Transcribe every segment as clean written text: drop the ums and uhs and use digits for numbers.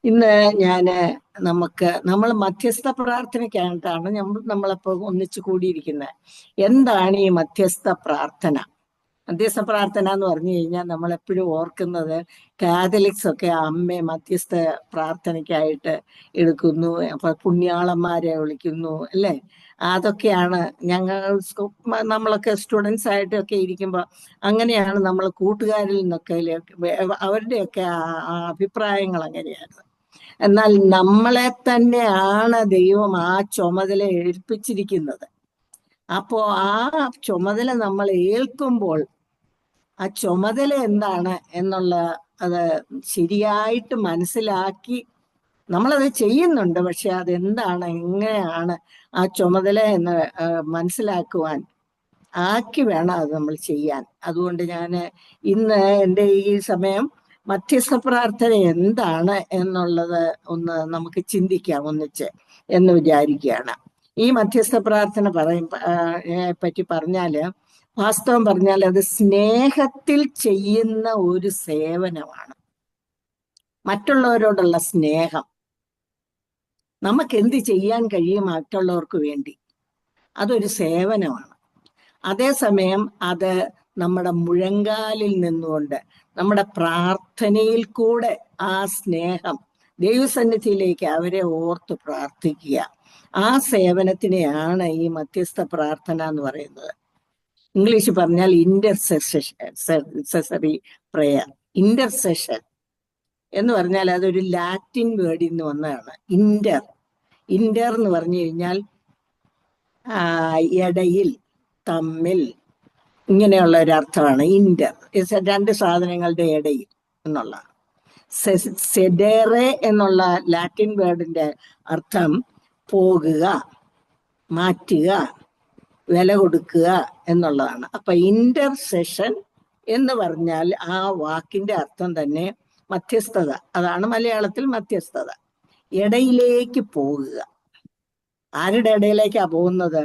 ഇന്ന് ഞാന് നമ്മൾ മധ്യസ്ഥ പ്രാർത്ഥനയ്ക്കായിട്ടാണ് നമ്മളിപ്പോ ഒന്നിച്ചു കൂടിയിരിക്കുന്നത്. എന്താണ് ഈ മധ്യസ്ഥ പ്രാർത്ഥന? മധ്യസ്ഥ പ്രാർത്ഥന എന്ന് പറഞ്ഞു കഴിഞ്ഞാൽ നമ്മൾ എപ്പോഴും ഓർക്കുന്നത് കാത്തലിക്സ് ഒക്കെ അമ്മയെ മധ്യസ്ഥ പ്രാർത്ഥനയ്ക്കായിട്ട് എടുക്കുന്നു, അപ്പൊ പുണ്യാളന്മാരെ വിളിക്കുന്നു അല്ലേ? അതൊക്കെയാണ് നമ്മളൊക്കെ സ്റ്റുഡൻസ് ആയിട്ടൊക്കെ ഇരിക്കുമ്പോൾ അങ്ങനെയാണ് നമ്മൾ കൂട്ടുകാരിൽ നിന്നൊക്കെ അവരുടെയൊക്കെ അഭിപ്രായങ്ങൾ അങ്ങനെയാണ്. എന്നാൽ നമ്മളെ തന്നെയാണ് ദൈവം ആ ചുമതല ഏൽപ്പിച്ചിരിക്കുന്നത്. അപ്പോ ആ ചുമതല നമ്മൾ ഏൽക്കുമ്പോൾ ആ ചുമതല എന്താണ് അത് ശരിയായിട്ട് മനസ്സിലാക്കി നമ്മളത് ചെയ്യുന്നുണ്ട്. പക്ഷെ അതെന്താണ്, എങ്ങനെയാണ് ആ ചുമതല എന്ന് മനസ്സിലാക്കുവാൻ ആക്കി വേണം അത് നമ്മൾ ചെയ്യാൻ. അതുകൊണ്ട് ഞാൻ ഇന്ന് എൻ്റെ ഈ സമയം മധ്യസ്ഥ പ്രാർത്ഥന എന്താണ് എന്നുള്ളത് ഒന്ന് നമുക്ക് ചിന്തിക്കാം ഒന്നിച്ച് എന്ന് വിചാരിക്കുകയാണ്. ഈ മധ്യസ്ഥ പ്രാർത്ഥന പറ്റി പറഞ്ഞാല്, വാസ്തവം പറഞ്ഞാൽ അത് സ്നേഹത്തിൽ ചെയ്യുന്ന ഒരു സേവനമാണ്. മറ്റുള്ളവരോടുള്ള സ്നേഹം, നമുക്ക് എന്ത് ചെയ്യാൻ കഴിയും മറ്റുള്ളവർക്ക് വേണ്ടി, അതൊരു സേവനമാണ്. അതേസമയം അത് നമ്മുടെ മുഴങ്കാലിൽ നിന്നുകൊണ്ട് നമ്മുടെ പ്രാർത്ഥനയിൽ കൂടെ ആ സ്നേഹം ദൈവസന്നിധിയിലേക്ക് അവരെ ഓർത്ത് പ്രാർത്ഥിക്കുക, ആ സേവനത്തിനെയാണ് ഈ മധ്യസ്ഥ പ്രാർത്ഥന എന്ന് പറയുന്നത്. ഇംഗ്ലീഷ് പറഞ്ഞാൽ ഇന്റർസെസറി പ്രേയർ. ഇന്റർസെഷൻ എന്ന് പറഞ്ഞാൽ അതൊരു ലാറ്റിൻ വേർഡിൽ നിന്ന് വന്നതാണ്. ഇന്റർ എന്ന് പറഞ്ഞു കഴിഞ്ഞാൽ ഇടയിൽ, തമ്മിൽ, ഇങ്ങനെയുള്ള ഒരു അർത്ഥമാണ് ഇന്റർ. രണ്ട് സാധനങ്ങളുടെ ഇടയിൽ എന്നുള്ളതാണ്. സെഡേറെ എന്നുള്ള ലാറ്റിൻ വേർഡിന്റെ അർത്ഥം പോകുക, മാറ്റുക, വില കൊടുക്കുക എന്നുള്ളതാണ്. അപ്പൊ ഇന്റർസെഷൻ എന്ന് പറഞ്ഞാൽ ആ വാക്കിന്റെ അർത്ഥം തന്നെ മധ്യസ്ഥത. അതാണ് മലയാളത്തിൽ മധ്യസ്ഥത. ഇടയിലേക്ക് പോകുക. ആരുടെ ഇടയിലേക്കാ പോകുന്നത്?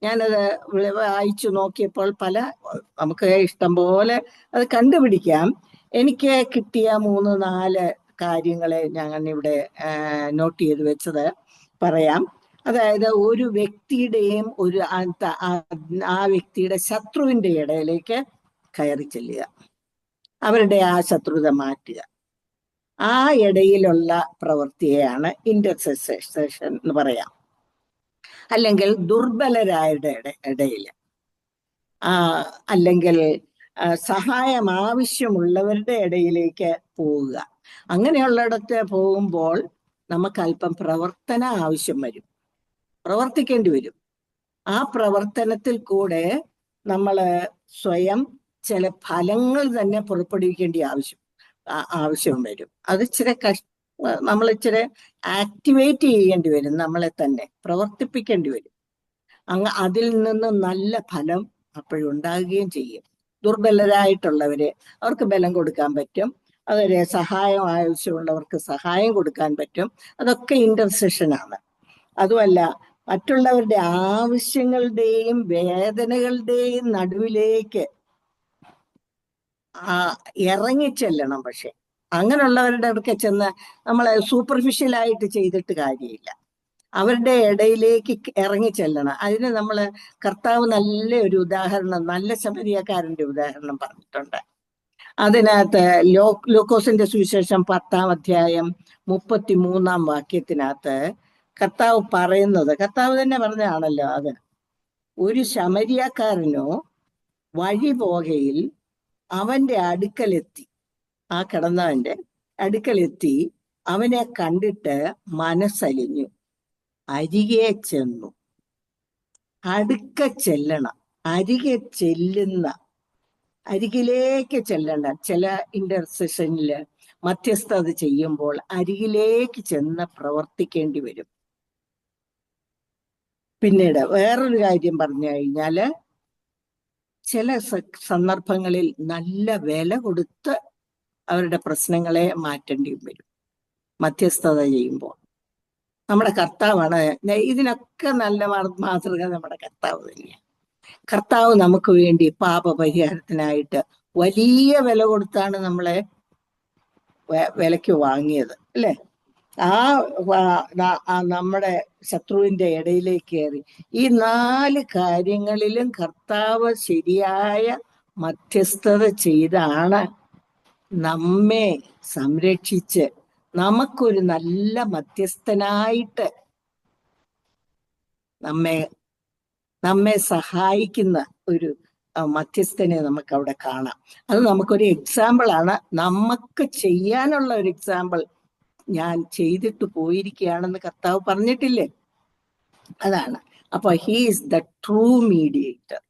ഞാനത് വായിച്ചു നോക്കിയപ്പോൾ നമുക്ക് ഇഷ്ടം പോലെ അത് കണ്ടുപിടിക്കാം. എനിക്ക് കിട്ടിയ 3-4 കാര്യങ്ങളെ ഞാൻ ഇവിടെ നോട്ട് ചെയ്ത് വെച്ചത് പറയാം. അതായത്, ഒരു വ്യക്തിയുടെയും ആ വ്യക്തിയുടെ ശത്രുവിന്റെ ഇടയിലേക്ക് കയറി ചെല്ലുക, അവരുടെ ആ ശത്രുത മാറ്റുക. ആ ഇടയിലുള്ള പ്രവൃത്തിയെയാണ് ഇന്റർസെഷൻ എന്ന് പറയാം. അല്ലെങ്കിൽ ദുർബലരായുടെ ഇടയിൽ, അല്ലെങ്കിൽ സഹായം ആവശ്യമുള്ളവരുടെ ഇടയിലേക്ക് പോവുക. അങ്ങനെയുള്ളിടത്ത് പോകുമ്പോൾ നമുക്ക് അല്പം പ്രവർത്തന ആവശ്യം വരും, പ്രവർത്തിക്കേണ്ടി വരും. ആ പ്രവർത്തനത്തിൽ കൂടെ നമ്മൾ സ്വയം ചില ഫലങ്ങൾ തന്നെ പുറപ്പെടുവിക്കേണ്ട ആവശ്യം വരും. അത് നമ്മൾ ഇച്ചിരി ആക്ടിവേറ്റ് ചെയ്യേണ്ടി വരും, നമ്മളെ തന്നെ പ്രവർത്തിപ്പിക്കേണ്ടി വരും. അതിൽ നിന്ന് നല്ല ഫലം അപ്പോഴുണ്ടാകുകയും ചെയ്യും. ദുർബലരായിട്ടുള്ളവരെ അവർക്ക് ബലം കൊടുക്കാൻ പറ്റും, അവരെ സഹായം ആവശ്യമുള്ളവർക്ക് സഹായം കൊടുക്കാൻ പറ്റും. അതൊക്കെ ഇന്റർസെഷനാണ്. അതുമല്ല, മറ്റുള്ളവരുടെ ആവശ്യങ്ങളുടെയും വേദനകളുടെയും നടുവിലേക്ക് ഇറങ്ങിച്ചെല്ലണം. പക്ഷെ അങ്ങനെയുള്ളവരുടെ അടുക്കെ ചെന്ന് നമ്മളെ സൂപ്പർഫിഷ്യലായിട്ട് ചെയ്തിട്ട് കാര്യമില്ല. അവരുടെ ഇടയിലേക്ക് ഇറങ്ങിച്ചെല്ലണം. അതിന് കർത്താവ് നല്ല ഒരു ഉദാഹരണം, നല്ല ശമരിയക്കാരന്റെ ഉദാഹരണം പറഞ്ഞിട്ടുണ്ട്. അതിനകത്ത് ലൂക്കോസിന്റെ സുവിശേഷം 10-ാം അധ്യായം 33-ാം വാക്യത്തിനകത്ത് കർത്താവ് തന്നെ പറഞ്ഞതാണല്ലോ അത്. ഒരു ശമരിയക്കാരനോ വഴി പോകയിൽ അവന്റെ അടുക്കലെത്തി, ആ കിടന്നവന്റെ അടുക്കലെത്തി അവനെ കണ്ടിട്ട് മനസ്സലിഞ്ഞു, അരികെ ചെന്നു. ചെല്ലണം, അരികിലേക്ക് ചെല്ലണ്ട. ചില ഇന്റർസെഷനില് മധ്യസ്ഥത ചെയ്യുമ്പോൾ അരികിലേക്ക് ചെന്ന് പ്രവർത്തിക്കേണ്ടി വരും. പിന്നീട് വേറൊരു കാര്യം പറഞ്ഞു കഴിഞ്ഞാല്, ചില സന്ദർഭങ്ങളിൽ നല്ല വില കൊടുത്ത് അവരുടെ പ്രശ്നങ്ങളെ മാറ്റേണ്ടിയും വരും മധ്യസ്ഥത ചെയ്യുമ്പോൾ. നമ്മുടെ കർത്താവാണ് ഇതിനൊക്കെ നല്ല മാതൃക. നമ്മുടെ കർത്താവ് തന്നെയാണ്. കർത്താവ് നമുക്ക് വേണ്ടി പാപപരിഹാരത്തിനായിട്ട് വലിയ വില കൊടുത്താണ് നമ്മളെ വിലയ്ക്ക് വാങ്ങിയത്, അല്ലേ? നമ്മുടെ ശത്രുവിന്റെ ഇടയിലേക്ക് കയറി. ഈ 4 കാര്യങ്ങളിലും കർത്താവ് ശരിയായ മധ്യസ്ഥത ചെയ്താണ് നമ്മെ സംരക്ഷിച്ച് നമുക്കൊരു നല്ല മധ്യസ്ഥനായിട്ട് നമ്മെ സഹായിക്കുന്ന ഒരു മധ്യസ്ഥനെ നമുക്ക് അവിടെ കാണാം. അത് നമുക്കൊരു എക്സാമ്പിൾ ആണ്, നമുക്ക് ചെയ്യാനുള്ള ഒരു എക്സാമ്പിൾ. ഞാൻ ചെയ്തിട്ട് പോയിരിക്കുകയാണെന്ന് കർത്താവ് പറഞ്ഞിട്ടില്ലേ? അതാണ്. അപ്പൊ he is the true mediator,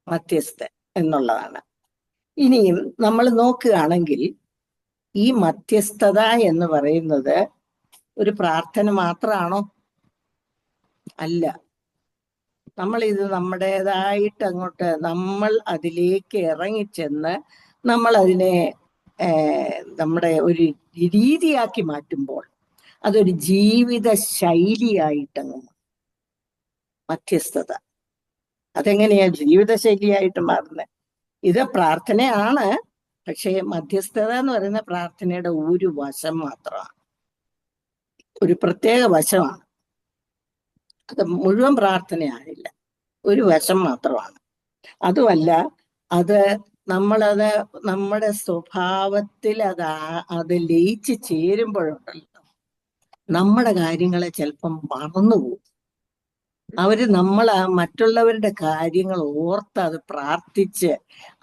മധ്യസ്ഥൻ എന്നുള്ളതാണ്. ഇനിയും നമ്മൾ നോക്കുകയാണെങ്കിൽ ഈ മധ്യസ്ഥത എന്ന് പറയുന്നത് ഒരു പ്രാർത്ഥന മാത്രമാണോ? അല്ല. നമ്മൾ ഇത് നമ്മുടേതായിട്ട് അങ്ങോട്ട് നമ്മൾ അതിലേക്ക് ഇറങ്ങിച്ചെന്ന് നമ്മൾ അതിനെ നമ്മുടെ ഒരു രീതിയാക്കി മാറ്റുമ്പോൾ അതൊരു ജീവിത ശൈലിയായിട്ടങ്ങ് മധ്യസ്ഥത. അതെങ്ങനെയാ ജീവിത ശൈലിയായിട്ട് മാറുന്നത്? ഇത് പ്രാർത്ഥനയാണ്, പക്ഷേ മധ്യസ്ഥത എന്ന് പറയുന്ന പ്രാർത്ഥനയുടെ ഒരു വശം മാത്രമാണ്, ഒരു പ്രത്യേക വശമാണ്. അത് മുഴുവൻ പ്രാർത്ഥനയാണില്ല, ഒരു വശം മാത്രമാണ്. അതുമല്ല, അത് നമ്മളത് നമ്മുടെ സ്വഭാവത്തിൽ അത് ലയിച്ച് ചേരുമ്പോഴുണ്ടല്ലോ നമ്മുടെ കാര്യങ്ങളെ ചിലപ്പം മറന്നുപോകും. നമ്മൾ മറ്റുള്ളവരുടെ കാര്യങ്ങൾ ഓർത്ത് അത് പ്രാർത്ഥിച്ച്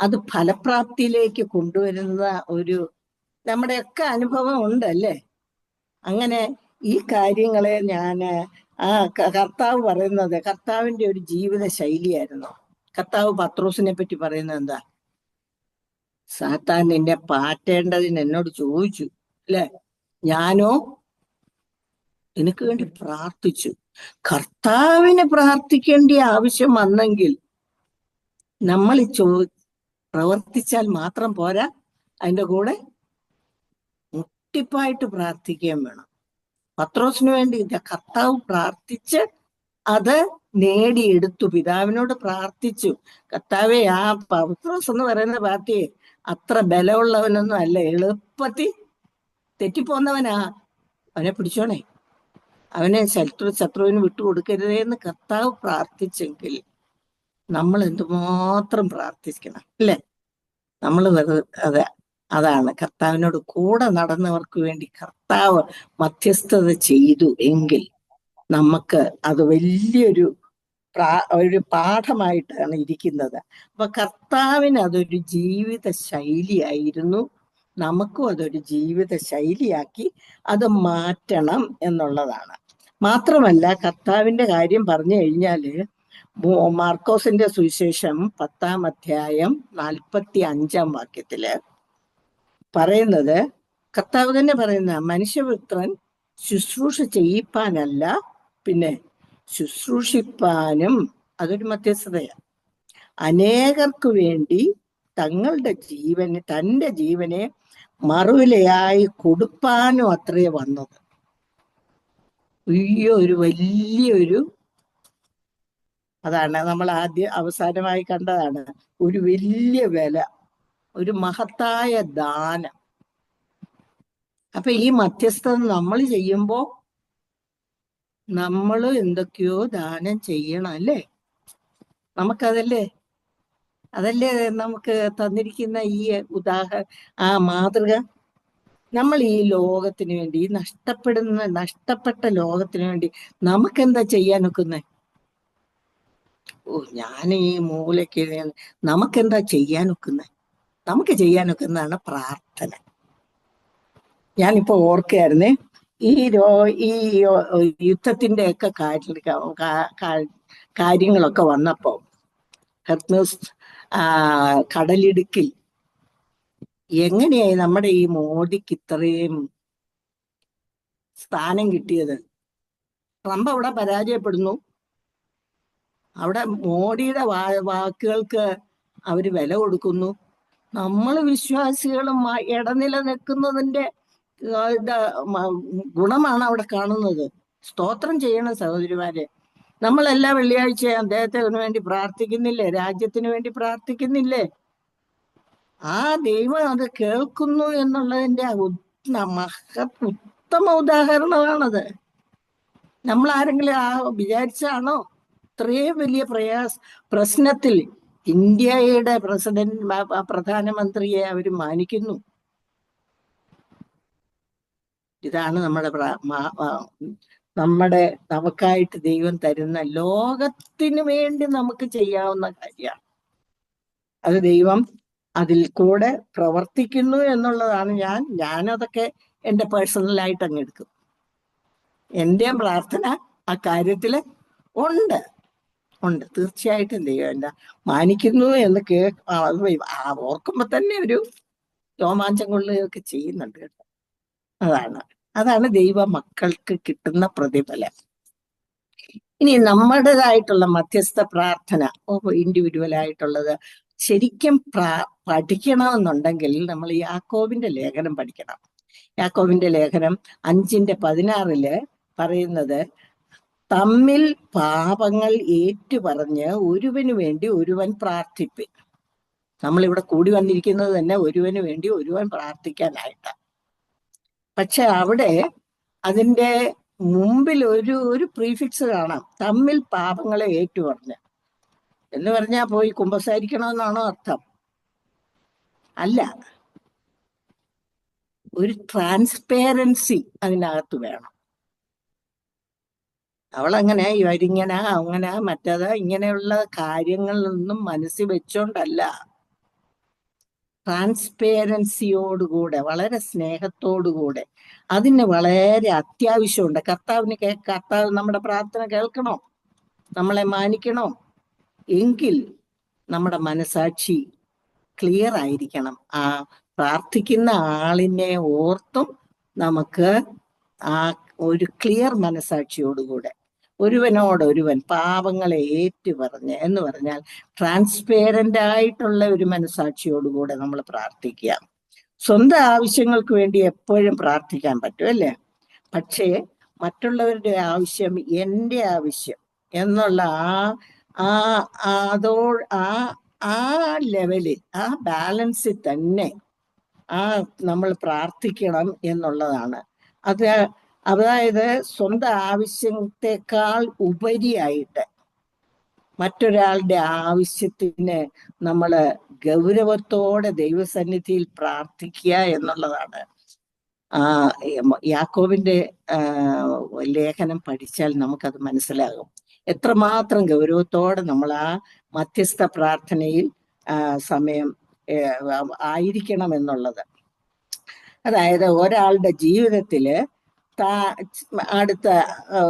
അത് ഫലപ്രാപ്തിയിലേക്ക് കൊണ്ടുവരുന്ന ഒരു നമ്മുടെയൊക്കെ അനുഭവം ഉണ്ടല്ലേ? അങ്ങനെ ഈ കാര്യങ്ങളെ കർത്താവ് പറയുന്നത് കർത്താവിന്റെ ഒരു ജീവിത ശൈലിയായിരുന്നു. കർത്താവ് പത്രോസിനെ പറ്റി പറയുന്നത് എന്താ? സാത്താൻ നിന്നെ പാറ്റേണ്ടതിന് എന്നോട് ചോദിച്ചു, അല്ലെ? ഞാനോ നിനക്ക് വേണ്ടി പ്രാർത്ഥിച്ചു. കർത്താവിന് പ്രാർത്ഥിക്കേണ്ട ആവശ്യം വന്നെങ്കിൽ നമ്മൾ പ്രവർത്തിച്ചാൽ മാത്രം പോരാ, അതിൻ്റെ കൂടെ മുട്ടിപ്പായിട്ട് പ്രാർത്ഥിക്കുകയും വേണം. പത്രോസിന് വേണ്ടി കർത്താവ് പ്രാർത്ഥിച്ച് അത് നേടിയെടുത്തു, പിതാവിനോട് പ്രാർത്ഥിച്ചു. കർത്താവെ, ആ പത്രോസ് എന്ന് പറയുന്ന പാർട്ടിയെ അത്ര ബലമുള്ളവനൊന്നും അല്ല, എളുപ്പത്തിൽ തെറ്റിപ്പോന്നവനാ. അവനെ പിടിച്ചോണേ, അവനെ ശത്രുവിന് വിട്ടുകൊടുക്കരുതേ എന്ന് കർത്താവ് പ്രാർത്ഥിച്ചെങ്കിൽ നമ്മൾ എന്തുമാത്രം പ്രാർത്ഥിക്കണം, അല്ലേ? നമ്മൾ അതാണ് കർത്താവിനോട് കൂടെ നടന്നവർക്ക് വേണ്ടി കർത്താവ് മധ്യസ്ഥത ചെയ്തു എങ്കിൽ നമുക്ക് അത് വലിയൊരു പാഠമായിട്ടാണ് ഇരിക്കുന്നത്. അപ്പൊ കർത്താവിന് അതൊരു ജീവിത ശൈലിയായിരുന്നു, നമുക്കും അതൊരു ജീവിത ശൈലിയാക്കി അത് മാറ്റണം എന്നുള്ളതാണ്. മാത്രമല്ല, കർത്താവിന്റെ കാര്യം പറഞ്ഞു കഴിഞ്ഞാല് മാർക്കോസിന്റെ സുവിശേഷം 10-ാം അധ്യായം 45-ാം വാക്യത്തില് പറയുന്നത്, കർത്താവ് തന്നെ പറയുന്ന, മനുഷ്യപുത്രൻ ശുശ്രൂഷ ചെയ്യിപ്പാനല്ല, പിന്നെ ശുശ്രൂഷിപ്പാനും. അതൊരു മധ്യസ്ഥതയാണ്. അനേകർക്ക് വേണ്ടി തന്റെ ജീവനെ മറുവിലയായി കൊടുപ്പാനും അത്രേ വന്നത്. ഒരു വലിയൊരു അതാണ് നമ്മൾ അവസാനമായി കണ്ടതാണ്, ഒരു വലിയ വില, ഒരു മഹത്തായ ദാനം. അപ്പൊ ഈ മധ്യസ്ഥത നമ്മൾ ചെയ്യുമ്പോ നമ്മൾ എന്തൊക്കെയോ ദാനം ചെയ്യണം, അല്ലേ? അതല്ലേ നമുക്ക് തന്നിരിക്കുന്ന ഈ മാതൃക. നമ്മൾ ഈ ലോകത്തിന് വേണ്ടി, ഈ നഷ്ടപ്പെട്ട ലോകത്തിന് വേണ്ടി നമുക്കെന്താ ചെയ്യാനൊക്കുന്നേ? ഞാൻ ഈ മൂലയ്ക്ക് നമുക്കെന്താ ചെയ്യാനൊക്കുന്നേ? നമുക്ക് ചെയ്യാനൊക്കുന്നതാണ് പ്രാർത്ഥന. ഞാനിപ്പോ ഓർക്കുകയായിരുന്നേ, ഈ യുദ്ധത്തിന്റെ ഒക്കെ കാര്യങ്ങളൊക്കെ വന്നപ്പോ ഹെർമസ് കടലിടുക്കിൽ എങ്ങനെയായി നമ്മുടെ ഈ മോദിക്ക് ഇത്രയും സ്ഥാനം കിട്ടിയത്? ട്രംപ് അവിടെ പരാജയപ്പെടുന്നു, അവിടെ മോഡിയുടെ വാക്കുകൾക്ക് അവര് വില കൊടുക്കുന്നു. നമ്മൾ വിശ്വാസികളും ഇടനില നിൽക്കുന്നതിന്റെ ഗുണമാണ് അവിടെ കാണുന്നത്. സ്തോത്രം ചെയ്യണം സഹോദരിമാരെ. നമ്മൾ എല്ലാ വെള്ളിയാഴ്ചയും അദ്ദേഹത്തിന് വേണ്ടി പ്രാർത്ഥിക്കുന്നില്ലേ? രാജ്യത്തിന് വേണ്ടി പ്രാർത്ഥിക്കുന്നില്ലേ? ആ ദൈവം അത് കേൾക്കുന്നു എന്നുള്ളതിന്റെ ഉത്തമ ഉദാഹരണമാണത്. നമ്മൾ ആരെങ്കിലും വിചാരിച്ചാണോ ഇത്രയും വലിയ പ്രശ്നത്തിൽ ഇന്ത്യയുടെ പ്രധാനമന്ത്രിയെ അവർ മാനിക്കുന്നു? ഇതാണ് നമുക്കായിട്ട് ദൈവം തരുന്ന, ലോകത്തിന് വേണ്ടി നമുക്ക് ചെയ്യാവുന്ന കാര്യമാണ്. അത് ദൈവം അതിൽ കൂടെ പ്രവർത്തിക്കുന്നു എന്നുള്ളതാണ്. ഞാനതൊക്കെ എൻ്റെ പേഴ്സണലായിട്ട് അങ്ങ് എടുക്കും. എൻ്റെ പ്രാർത്ഥന ആ കാര്യത്തിൽ ഉണ്ട് തീർച്ചയായിട്ടും ദൈവം എന്നെ മാനിക്കുന്നു എന്ന് ഓർക്കുമ്പോ തന്നെ ഒരു രോമാഞ്ചം കൊള്ളുകയൊക്കെ ചെയ്യുന്നുണ്ട് കേട്ടോ. അതാണ് ദൈവ മക്കൾക്ക് കിട്ടുന്ന പ്രതിഫലം. ഇനി നമ്മുടേതായിട്ടുള്ള മധ്യസ്ഥ പ്രാർത്ഥന ഇൻഡിവിജ്വൽ ആയിട്ടുള്ളത് ശരിക്കും പഠിക്കണമെന്നുണ്ടെങ്കിൽ നമ്മൾ യാക്കോബിന്റെ ലേഖനം പഠിക്കണം. യാക്കോബിന്റെ ലേഖനം 5:16 പറയുന്നത്, തമ്മിൽ പാപങ്ങൾ ഏറ്റുപറഞ്ഞ് ഒരുവന് വേണ്ടി ഒരുവൻ പ്രാർത്ഥിപ്പിൻ. നമ്മളിവിടെ കൂടി വന്നിരിക്കുന്നത് തന്നെ ഒരുവന് വേണ്ടി ഒരുവൻ പ്രാർത്ഥിക്കാനായിട്ടാണ്. പക്ഷെ അവിടെ അതിൻ്റെ മുമ്പിൽ ഒരു പ്രീഫിക്സ് കാണാം, തമ്മിൽ പാപങ്ങളെ ഏറ്റുപറഞ്ഞ് എന്ന് പറഞ്ഞാൽ പോയി കുമ്പസാരിക്കണമെന്നാണോ അർത്ഥം? അല്ല, ഒരു ട്രാൻസ്പെറൻസി അതിനകത്ത് വേണം. അവളങ്ങനെ ഇവരിങ്ങനെ അങ്ങനെ മറ്റേത് ഇങ്ങനെയുള്ള കാര്യങ്ങളൊന്നും മനസ്സിൽ വെച്ചോണ്ടല്ല, ട്രാൻസ്പെറൻസിയോടുകൂടെ, വളരെ സ്നേഹത്തോടുകൂടെ. അതിന് വളരെ അത്യാവശ്യമുണ്ട്. കർത്താവ് നമ്മുടെ പ്രാർത്ഥന കേൾക്കണോ, നമ്മളെ മാനിക്കണോ എങ്കിൽ നമ്മുടെ മനസാക്ഷി ക്ലിയർ ആയിരിക്കണം. ആ പ്രാർത്ഥിക്കുന്ന ആളിനെ ഓർത്തും നമുക്ക് ആ ഒരു ക്ലിയർ മനസാക്ഷിയോടുകൂടെ ഒരുവനോടൊരുവൻ പാപങ്ങളെ ഏറ്റുപറഞ്ഞ് എന്ന് പറഞ്ഞാൽ ട്രാൻസ്പെറന്റ് ആയിട്ടുള്ള ഒരു മനസാക്ഷിയോടുകൂടെ നമ്മൾ പ്രാർത്ഥിക്കുക. സ്വന്തം ആവശ്യങ്ങൾക്ക് വേണ്ടി എപ്പോഴും പ്രാർത്ഥിക്കാൻ പറ്റും അല്ലേ? പക്ഷേ മറ്റുള്ളവരുടെ ആവശ്യം എൻ്റെ ആവശ്യം എന്നുള്ള ആ ലെവലിൽ, ആ ബാലൻസിൽ തന്നെ നമ്മൾ പ്രാർത്ഥിക്കണം എന്നുള്ളതാണ്. അതായത് സ്വന്തം ആവശ്യത്തെക്കാൾ ഉപരിയായിട്ട് മറ്റൊരാളുടെ ആവശ്യത്തിന് നമ്മൾ ഗൗരവത്തോടെ ദൈവസന്നിധിയിൽ പ്രാർത്ഥിക്കുക എന്നുള്ളതാണ്. യാക്കോബിന്റെ ലേഖനം പഠിച്ചാൽ നമുക്കത് മനസ്സിലാകും, എത്രമാത്രം ഗൗരവത്തോടെ നമ്മൾ ആ മധ്യസ്ഥ പ്രാർത്ഥനയിൽ സമയം ആയിരിക്കണം എന്നുള്ളത്. അതായത് ഒരാളുടെ ജീവിതത്തില് അടുത്ത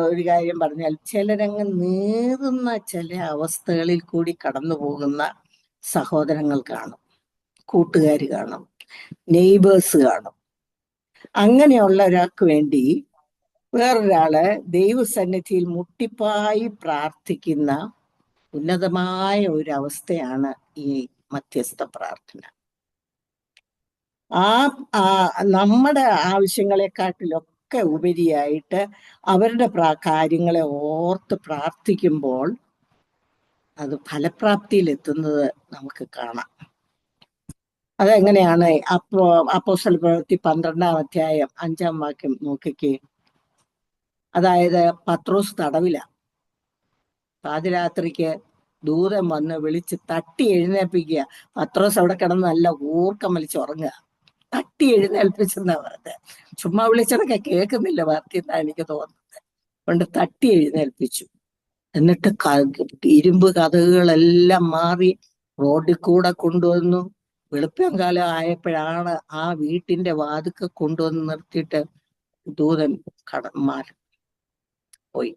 ഒരു കാര്യം പറഞ്ഞാൽ, ചിലരങ്ങ് നീറുന്ന ചില അവസ്ഥകളിൽ കൂടി കടന്നു പോകുന്ന സഹോദരങ്ങൾ കാണും, കൂട്ടുകാർ കാണും, നെയ്ബേഴ്സ് കാണും. അങ്ങനെയുള്ള ഒരാൾക്ക് വേണ്ടി വേറൊരാള് ദൈവസന്നിധിയിൽ മുട്ടിപ്പായി പ്രാർത്ഥിക്കുന്ന ഉന്നതമായ ഒരു അവസ്ഥയാണ് ഈ മധ്യസ്ഥ പ്രാർത്ഥന. നമ്മുടെ ആവശ്യങ്ങളെക്കാട്ടിലൊക്കെ ഉപരിയായിട്ട് അവരുടെ കാര്യങ്ങളെ ഓർത്ത് പ്രാർത്ഥിക്കുമ്പോൾ അത് ഫലപ്രാപ്തിയിൽ എത്തുന്നത് നമുക്ക് കാണാം. അതെങ്ങനെയാണ്? അപ്പോസ്തല പ്രവൃത്തി 12-ാം അധ്യായം 5-ാം വാക്യം നോക്കിക്കേ. അതായത് പത്രോസ് തടവില, പാതിരാത്രിക്ക് ദൂതൻ വന്ന് വിളിച്ച് തട്ടി എഴുന്നേൽപ്പിക്കുക. പത്രോസ് അവിടെ കിടന്ന് നല്ല ഊർക്കം വലിച്ചുറങ്ങുക. തട്ടി എഴുന്നേൽപ്പിച്ചെന്നാ പറഞ്ഞത്. ചുമ്മാ വിളിച്ചതൊക്കെ കേൾക്കുന്നില്ല വാർത്ത എന്നാ എനിക്ക് തോന്നുന്നത്. കൊണ്ട് തട്ടി എഴുന്നേൽപ്പിച്ചു. എന്നിട്ട് ഇരുമ്പ് കതകുകളെല്ലാം മാറി റോഡിൽ കൂടെ കൊണ്ടുവന്നു. വെളുപ്പംകാലം ആയപ്പോഴാണ് ആ വീട്ടിന്റെ വാതുക്കെ കൊണ്ടുവന്ന് നിർത്തിയിട്ട് ദൂതൻ പോയി.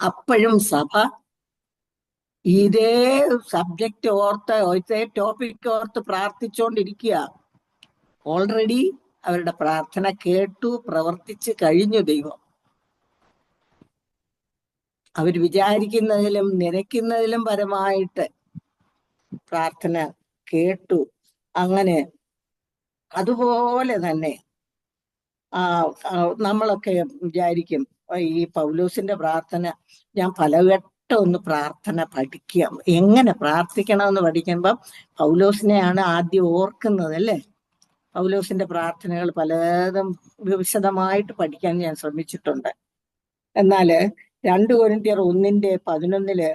അപ്പോഴും സഭ ഇതേ സബ്ജക്റ്റ് ഇതേ ടോപ്പിക് ഓർത്ത് പ്രാർത്ഥിച്ചുകൊണ്ടിരിക്കുക. ഓൾറെഡി അവരുടെ പ്രാർത്ഥന കേട്ടു, പ്രവർത്തിച്ച് കഴിഞ്ഞു ദൈവം. അവർ വിചാരിക്കുന്നതിലും നനയ്ക്കുന്നതിലും പരമായിട്ട് പ്രാർത്ഥന കേട്ടു. അങ്ങനെ അതുപോലെ തന്നെ നമ്മളൊക്കെ വിചാരിക്കും, ഈ പൗലോസിന്റെ പ്രാർത്ഥന ഞാൻ പലവട്ടം ഒന്ന് പ്രാർത്ഥന പഠിക്കുക, എങ്ങനെ പ്രാർത്ഥിക്കണമെന്ന് പഠിക്കുമ്പം പൗലോസിനെയാണ് ആദ്യം ഓർക്കുന്നത് അല്ലേ? പൗലോസിന്റെ പ്രാർത്ഥനകൾ പലതും വിശദമായിട്ട് പഠിക്കാൻ ഞാൻ ശ്രമിച്ചിട്ടുണ്ട്. എന്നാല് 2 കൊരിന്ത്യർ 1:11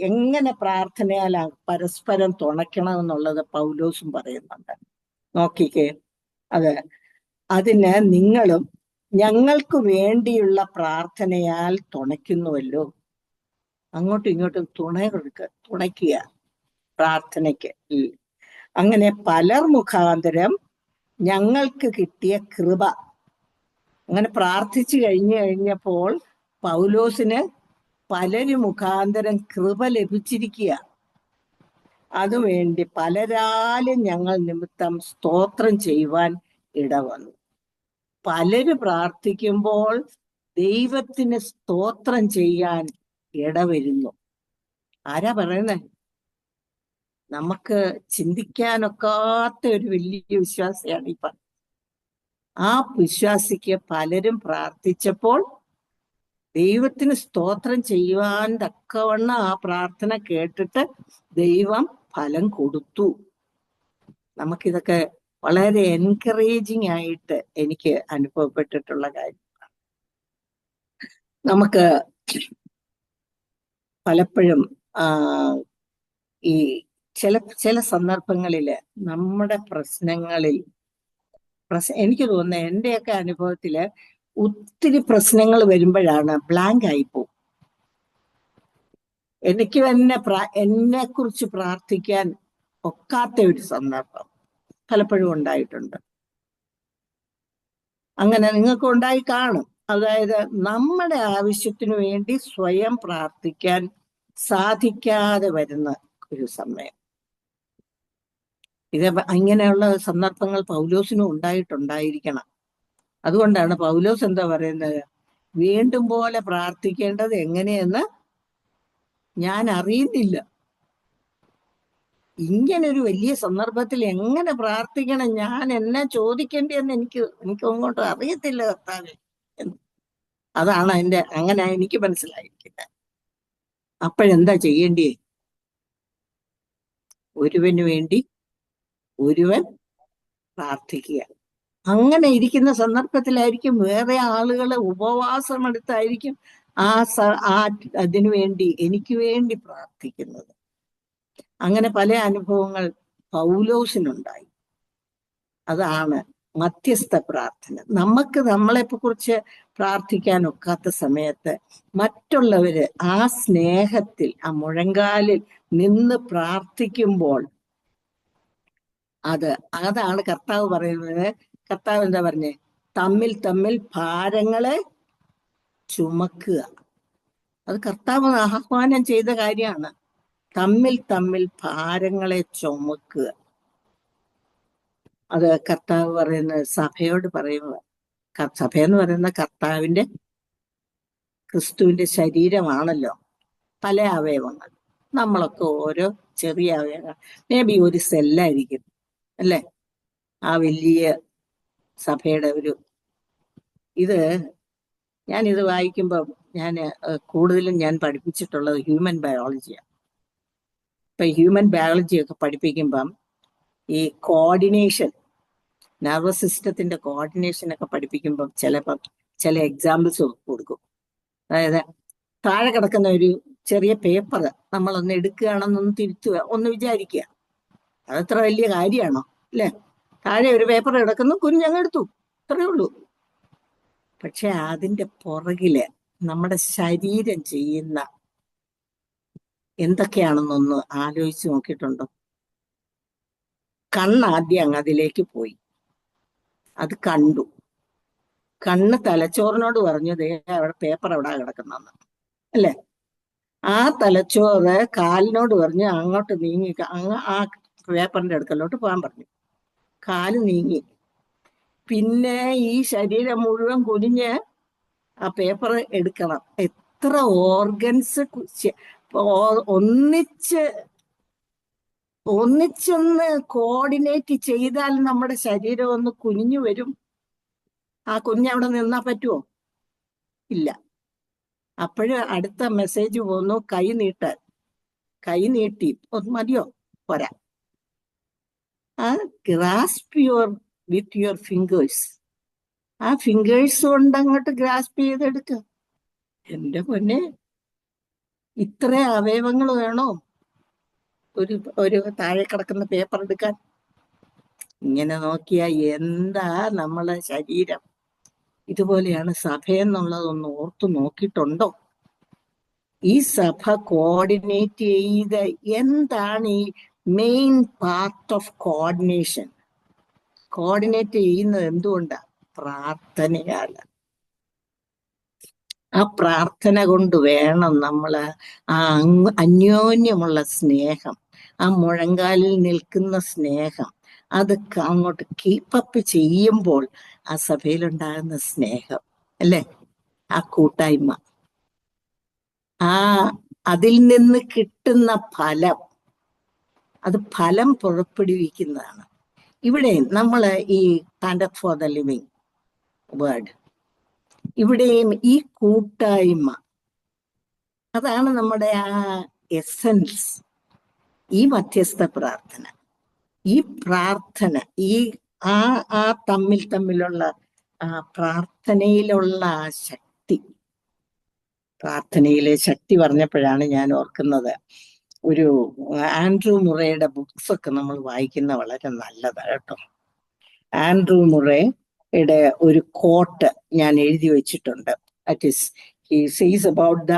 എങ്ങനെ പ്രാർത്ഥനയാൽ പരസ്പരം തുണയ്ക്കണം എന്നുള്ളത് പൗലോസും പറയുന്നുണ്ട്. നോക്കിക്കേ, അതിന് നിങ്ങളും ഞങ്ങൾക്ക് വേണ്ടിയുള്ള പ്രാർത്ഥനയാൽ തുണയ്ക്കുന്നുവല്ലോ. അങ്ങോട്ടും ഇങ്ങോട്ടും തുണയ്ക്കുക പ്രാർത്ഥനയ്ക്ക്. അങ്ങനെ പലർ മുഖാന്തരം ഞങ്ങൾക്ക് കിട്ടിയ കൃപ, അങ്ങനെ പ്രാർത്ഥിച്ചു കഴിഞ്ഞപ്പോൾ പൗലോസിന് പലര് മുഖാന്തരം കൃപ ലഭിച്ചിരിക്കുക. അതുവേണ്ടി പലരാലും ഞങ്ങൾ നിമിത്തം സ്തോത്രം ചെയ്യുവാൻ ഇടവന്നു. പലര് പ്രാർത്ഥിക്കുമ്പോൾ ദൈവത്തിന് സ്തോത്രം ചെയ്യാൻ ഇടവരുന്നു. ആരാ പറയുന്നത്? നമുക്ക് ചിന്തിക്കാനൊക്കാത്ത ഒരു വലിയ വിശ്വാസിയാണ് ഇപ്പൊ. ആ വിശ്വാസിക്ക് പലരും പ്രാർത്ഥിച്ചപ്പോൾ ദൈവത്തിന് സ്തോത്രം ചെയ്യുവാൻ തക്കവണ്ണം ആ പ്രാർത്ഥന കേട്ടിട്ട് ദൈവം ഫലം കൊടുത്തു. നമുക്കിതൊക്കെ വളരെ എൻകറേജിങ് ആയിട്ട് എനിക്ക് അനുഭവപ്പെട്ടിട്ടുള്ള കാര്യമാണ്. നമുക്ക് പലപ്പോഴും ഈ ചില സന്ദർഭങ്ങളിൽ നമ്മുടെ പ്രശ്നങ്ങളിൽ എനിക്ക് തോന്നുന്നത്, എന്റെയൊക്കെ അനുഭവത്തില് ഒത്തിരി പ്രശ്നങ്ങൾ വരുമ്പോഴാണ് ബ്ലാങ്ക് ആയിപ്പോവും. എനിക്ക് തന്നെ എന്നെ കുറിച്ച് പ്രാർത്ഥിക്കാൻ ഒക്കാത്ത ഒരു സന്ദർഭം പലപ്പോഴും ഉണ്ടായിട്ടുണ്ട്. അങ്ങനെ നിങ്ങൾക്ക് ഉണ്ടായി കാണും. അതായത് നമ്മുടെ ആവശ്യത്തിനു വേണ്ടി സ്വയം പ്രാർത്ഥിക്കാൻ സാധിക്കാതെ വരുന്ന ഒരു സമയം. ഇങ്ങനെയുള്ള സന്ദർഭങ്ങൾ പൗലോസിനും ഉണ്ടായിട്ടുണ്ടായിരിക്കണം. അതുകൊണ്ടാണ് പൗലോസ് എന്താ പറയുന്നത്? വീണ്ടും പോലെ പ്രാർത്ഥിക്കേണ്ടത് എങ്ങനെയെന്ന് ഞാൻ അറിയുന്നില്ല. ഇങ്ങനൊരു വലിയ സന്ദർഭത്തിൽ എങ്ങനെ പ്രാർത്ഥിക്കണം, ഞാൻ എന്നെ ചോദിക്കേണ്ടിയെന്ന് എനിക്ക് അങ്ങോട്ട് അറിയത്തില്ല കർത്താവേ. അതാണ് അങ്ങനെ എനിക്ക് മനസ്സിലായിരിക്കുന്നത്. അപ്പോഴെന്താ ചെയ്യേണ്ടിയേ? ഒരുവന് വേണ്ടി ഒരുവൻ പ്രാർത്ഥിക്കുക. അങ്ങനെ ഇരിക്കുന്ന സന്ദർഭത്തിലായിരിക്കും വേറെ ആളുകൾ ഉപവാസമെടുത്തായിരിക്കും അതിനു വേണ്ടി, എനിക്ക് വേണ്ടി പ്രാർത്ഥിക്കുന്നത്. അങ്ങനെ പല അനുഭവങ്ങൾ പൗലോസിനുണ്ടായി. അതാണ് മധ്യസ്ഥ പ്രാർത്ഥന. നമുക്ക് നമ്മളെ കുറിച്ച് പ്രാർത്ഥിക്കാൻ ഒക്കാത്ത സമയത്ത് മറ്റുള്ളവര് ആ സ്നേഹത്തിൽ, ആ മുഴങ്കാലിൽ നിന്ന് പ്രാർത്ഥിക്കുമ്പോൾ അതാണ് കർത്താവ് പറയുന്നത്. കർത്താവ് എന്താ പറഞ്ഞേ? തമ്മിൽ തമ്മിൽ ഭാരങ്ങളെ ചുമക്കുക. അത് കർത്താവ് ആഹ്വാനം ചെയ്ത കാര്യമാണ്. തമ്മിൽ തമ്മിൽ ഭാരങ്ങളെ ചുമക്കുക. അത് കർത്താവ് പറയുന്ന സഭയോട് പറയുക. സഭയെന്ന് പറയുന്ന ക്രിസ്തുവിന്റെ ശരീരമാണല്ലോ. പല അവയവങ്ങൾ, നമ്മളൊക്കെ ഓരോ ചെറിയ അവയവങ്ങൾ, മേ ബി ഒരു സെല്ലായിരിക്കും അല്ലേ ആ വലിയ സഭയുടെ ഞാനിത് വായിക്കുമ്പോൾ കൂടുതലും ഞാൻ പഠിപ്പിച്ചിട്ടുള്ളത് ഹ്യൂമൻ ബയോളജിയാണ്. ഇപ്പൊ ഹ്യൂമൻ ബയോളജി ഒക്കെ പഠിപ്പിക്കുമ്പം ഈ കോർഡിനേഷൻ, നെർവസ് സിസ്റ്റത്തിന്റെ കോർഡിനേഷൻ ഒക്കെ പഠിപ്പിക്കുമ്പം ചില എക്സാമ്പിൾസ് കൊടുക്കും. അതായത് താഴെ കിടക്കുന്ന ഒരു ചെറിയ പേപ്പർ നമ്മളൊന്ന് എടുക്കുകയാണെന്നൊന്ന് തിരുത്തുക, ഒന്ന് വിചാരിക്കുക. അതത്ര വലിയ കാര്യമാണോ? അല്ലേ? താഴെ ഒരു പേപ്പർ കിടക്കുന്നു, കുഞ്ഞങ്ങ് എടുത്തു, അത്രയേ ഉള്ളൂ. പക്ഷെ അതിന്റെ പുറകില് നമ്മുടെ ശരീരം ചെയ്യുന്ന എന്തൊക്കെയാണെന്നൊന്ന് ആലോചിച്ച് നോക്കിയിട്ടുണ്ടോ? കണ്ണാദ്യം അങ്ങ് അതിലേക്ക് പോയി, അത് കണ്ടു. കണ്ണ് തലച്ചോറിനോട് പറഞ്ഞു, അവിടെ പേപ്പർ എവിടെ കിടക്കുന്നെന്ന്, അല്ലേ? ആ തലച്ചോറ് കാലിനോട് പറഞ്ഞു അങ്ങോട്ട് നീങ്ങി, അങ്ങ് ആ പേപ്പറിന്റെ അടുക്കലോട്ട് പോകാൻ പറഞ്ഞു. കാല് നീങ്ങി. പിന്നെ ഈ ശരീരം മുഴുവൻ കുനിഞ്ഞ് ആ പേപ്പർ എടുക്കണം. എത്ര ഓർഗൻസ് ഒന്നിച്ചൊന്ന് കോർഡിനേറ്റ് ചെയ്താൽ നമ്മുടെ ശരീരം ഒന്ന് കുനിഞ്ഞു വരും. ആ കുഞ്ഞവിടെ നിന്നാ പറ്റുമോ? ഇല്ല. അപ്പോഴ് അടുത്ത മെസ്സേജ് പോന്നു, കൈ നീട്ടാൻ. കൈ നീട്ടി. മതിയോ? പോരാ. Grasp with your fingers. ആ ഫിംഗേഴ്സ് കൊണ്ട് അങ്ങോട്ട് ഗ്രാസ്പ് ചെയ്തെടുക്കുക. എന്റെ പൊന്നെ, ഇത്ര അവയവങ്ങൾ വേണോ ഒരു താഴെ കിടക്കുന്ന പേപ്പർ എടുക്കാൻ? ഇങ്ങനെ നോക്കിയാ എന്താ നമ്മളെ ശരീരം. ഇതുപോലെയാണ് സഭയെന്നുള്ളതൊന്ന് ഓർത്തു നോക്കിയിട്ടുണ്ടോ? ഈ സഭ കോർഡിനേറ്റ് ചെയ്ത് എന്താണ് ഈ main part of coordination? Coordinate ചെയ്യുന്നത് എന്തുകൊണ്ടാ? പ്രാർത്ഥനയാണ്. ആ പ്രാർത്ഥന കൊണ്ട് വേണം നമ്മള് ആ അന്യോന്യമുള്ള സ്നേഹം, ആ മുഴങ്കാലിൽ നിൽക്കുന്ന സ്നേഹം, അത് അങ്ങോട്ട് കീപ്പപ്പ് ചെയ്യുമ്പോൾ ആ സഭയിലുണ്ടാകുന്ന സ്നേഹം, അല്ലേ, ആ കൂട്ടായ്മ, അതിൽ നിന്ന് കിട്ടുന്ന ഫലം, അത് ഫലം പുറപ്പെടുവിക്കുന്നതാണ്. ഇവിടെ നമ്മൾ ഈ stand for the living word, ഇവിടെയും ഈ കൂട്ടായ്മ, അതാണ് നമ്മുടെ ആ എസൻസ്. ഈ മധ്യസ്ഥ പ്രാർത്ഥന, ഈ പ്രാർത്ഥന, ഈ ആ തമ്മിലുള്ള ആ പ്രാർത്ഥനയിലുള്ള ആ ശക്തി. പ്രാർത്ഥനയിലെ ശക്തി പറഞ്ഞപ്പോഴാണ് ഞാൻ ഓർക്കുന്നത്, ഒരു ആൻഡ്രൂ മുറയുടെ ബുക്സ് ഒക്കെ നമ്മൾ വായിക്കുന്ന വളരെ നല്ലതാണ് കേട്ടോ. ആൻഡ്രൂ മുറയുടെ ഒരു കോട്ട് ഞാൻ എഴുതി വെച്ചിട്ടുണ്ട്. ദാറ്റ് ഈസ്, ഹി സീസ് അബൌട്ട് ദ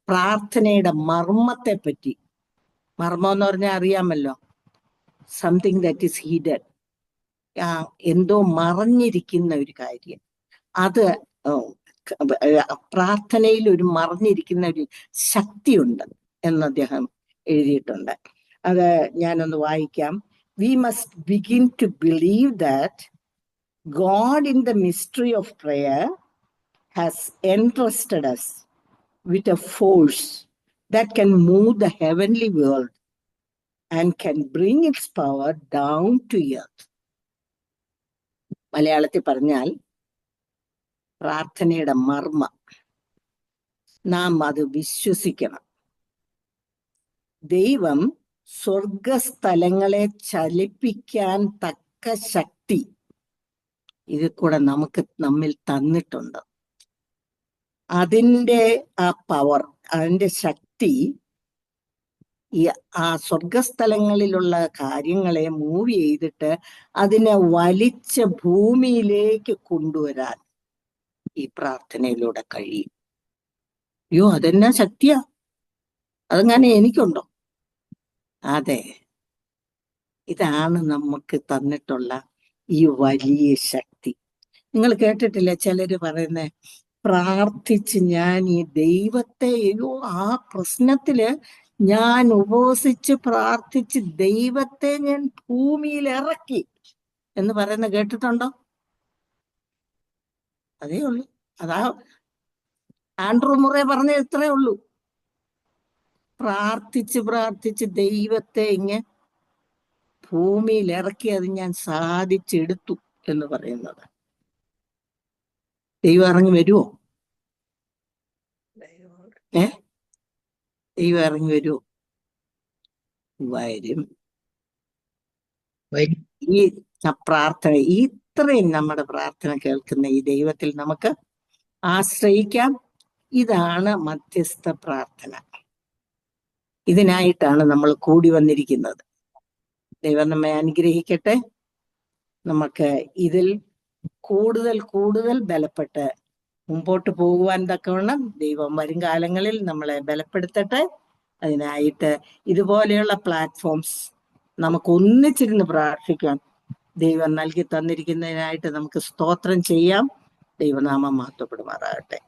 പ്രാർത്ഥനയുടെ മർമ്മത്തെ പറ്റി. മർമ്മം എന്ന് പറഞ്ഞാൽ അറിയാമല്ലോ, സംതിങ് ദാറ്റ് ഈസ് ഹിഡൻ, എന്തോ മറഞ്ഞിരിക്കുന്ന ഒരു കാര്യം. അത് പ്രാർത്ഥനയിൽ ഒരു മറഞ്ഞിരിക്കുന്ന ഒരു ശക്തിയുണ്ട് എന്ന് അദ്ദേഹം എഴുതിയിട്ടുണ്ട്. അത് ഞാനൊന്ന് വായിക്കാം. We must begin to believe that God in the mystery of prayer has entrusted us with a force that can move the heavenly world and can bring its power down to earth. മലയാളത്തിൽ പറഞ്ഞാൽ, പ്രാർത്ഥനയുടെ മർമ്മം നാം അത് വിശ്വസിക്കണം. ദൈവം സ്വർഗസ്ഥലങ്ങളെ ചലിപ്പിക്കാൻ തക്ക ശക്തി ഇതിൽ കൂടെ നമ്മിൽ തന്നിട്ടുണ്ട്. അതിൻ്റെ ആ പവർ, അതിൻ്റെ ശക്തി ആ സ്വർഗസ്ഥലങ്ങളിലുള്ള കാര്യങ്ങളെ മൂവ് ചെയ്തിട്ട് അതിനെ വലിച്ച് ഭൂമിയിലേക്ക് കൊണ്ടുവരാൻ ഈ പ്രാർത്ഥനയിലൂടെ കഴിയും. അയ്യോ, അതെന്നാ ശക്തിയാ! അതങ്ങനെ എനിക്കുണ്ടോ? അതെ, ഇതാണ് നമുക്ക് തന്നിട്ടുള്ള ഈ വലിയ ശക്തി. നിങ്ങൾ കേട്ടിട്ടില്ല ചിലര് പറയുന്നേ, പ്രാർത്ഥിച്ച് ഞാൻ ഈ ദൈവത്തെ, അയ്യോ ആ പ്രശ്നത്തില് ഞാൻ ഉപവസിച്ച് പ്രാർത്ഥിച്ച് ദൈവത്തെ ഞാൻ ഭൂമിയിൽ ഇറക്കി എന്ന് പറയുന്ന കേട്ടിട്ടുണ്ടോ? അതേ ഉള്ളൂ. അതാ ആൻഡ്രൂ മുറെ പറഞ്ഞ ഇത്രേ ഉള്ളൂ. പ്രാർത്ഥിച്ച് ദൈവത്തെ ഭൂമിയിൽ ഇറക്കി അത് ഞാൻ സാധിച്ചെടുത്തു എന്ന് പറയുന്നത്. ദൈവം ഇറങ്ങി വരുമോ? ദൈവം ഇറങ്ങി വരുമോ? വരും. ഈ പ്രാർത്ഥന, ഇത്രയും നമ്മുടെ പ്രാർത്ഥന കേൾക്കുന്ന ഈ ദൈവത്തിൽ നമുക്ക് ആശ്രയിക്കാം. ഇതാണ് മധ്യസ്ഥ പ്രാർത്ഥന. ഇതിനായിട്ടാണ് നമ്മൾ കൂടി വന്നിരിക്കുന്നത്. ദൈവം നമ്മെ അനുഗ്രഹിക്കട്ടെ. നമുക്ക് ഇതിൽ കൂടുതൽ ബലപ്പെട്ട് മുമ്പോട്ട് പോകുവാൻ തക്കവണ്ണം ദൈവം വരും കാലങ്ങളിൽ നമ്മളെ ബലപ്പെടുത്തട്ടെ. അതിനായിട്ട് ഇതുപോലെയുള്ള പ്ലാറ്റ്ഫോംസ് നമുക്ക് ഒന്നിച്ചിരുന്ന് പ്രാർത്ഥിക്കാം. ദൈവം നൽകി തന്നിരിക്കുന്നതിനായിട്ട് നമുക്ക് സ്തോത്രം ചെയ്യാം. ദൈവനാമം മഹത്വപ്പെടുമാറാകട്ടെ.